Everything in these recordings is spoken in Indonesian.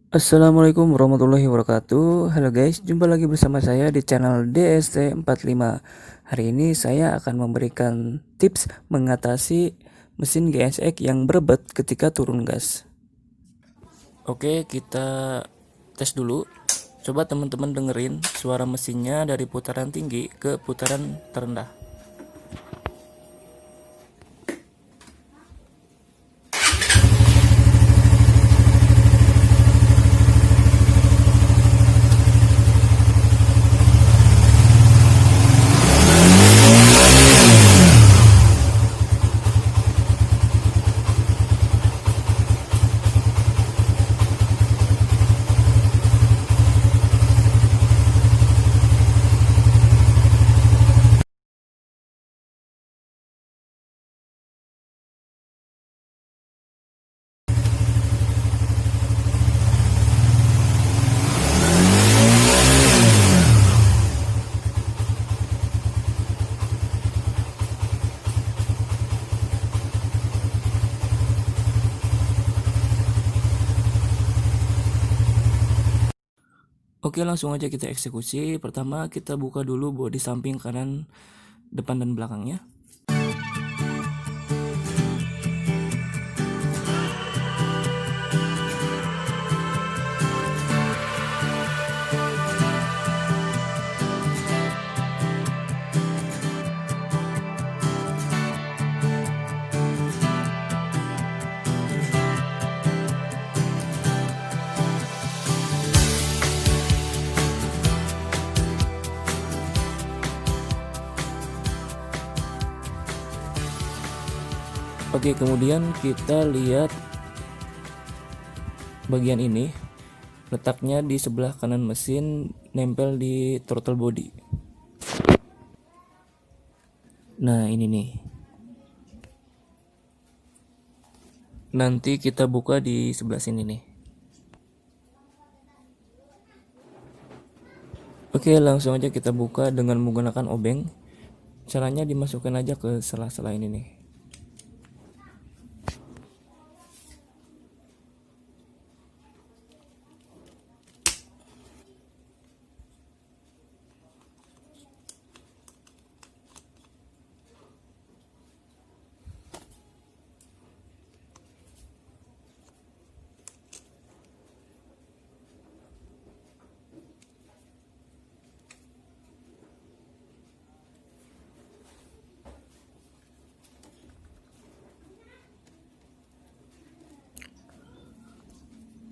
Assalamualaikum warahmatullahi wabarakatuh. Halo guys, jumpa lagi bersama saya di channel DST45. Hari ini saya akan memberikan tips mengatasi mesin GSX yang berebet ketika turun gas. Oke, kita tes dulu. Coba teman-teman dengerin suara mesinnya dari putaran tinggi ke putaran terendah. Oke, langsung aja kita eksekusi. Pertama kita buka dulu bodi samping kanan, depan dan belakangnya. Oke, kemudian kita lihat bagian ini, letaknya di sebelah kanan mesin, nempel di throttle body. Nah, ini nih. Nanti kita buka di sebelah sini nih. Oke, langsung aja kita buka dengan menggunakan obeng. Caranya dimasukkan aja ke sela-sela ini nih.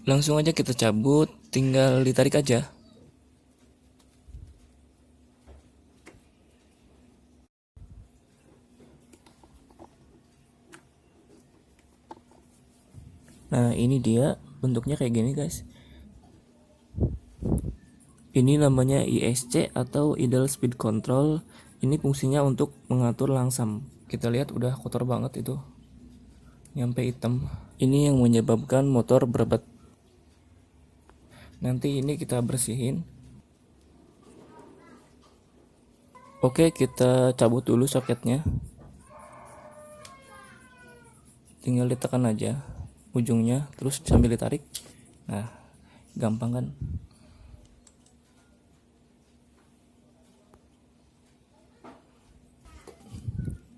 Langsung aja kita cabut, tinggal ditarik aja. Nah, ini dia bentuknya kayak gini guys. Ini namanya ISC atau Idle Speed Control. Ini fungsinya untuk mengatur langsam. Kita lihat udah kotor banget itu, nyampe hitam. Ini yang menyebabkan motor berebet. Nanti ini kita bersihin. Oke, kita cabut dulu soketnya. Tinggal ditekan aja ujungnya, terus sambil ditarik. Nah, gampang kan?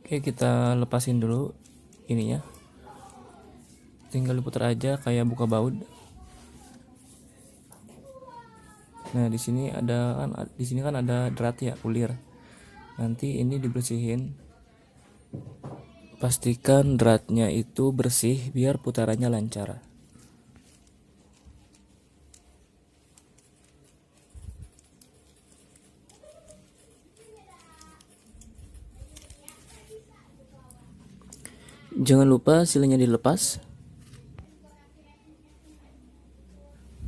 Oke, kita lepasin dulu ininya. Tinggal diputar aja kayak buka baut. Nah, di sini kan ada drat ya, ulir. Nanti ini dibersihin. Pastikan dratnya itu bersih biar putarannya lancar. Jangan lupa silnya dilepas.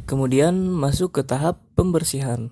Kemudian masuk ke tahap pembersihan.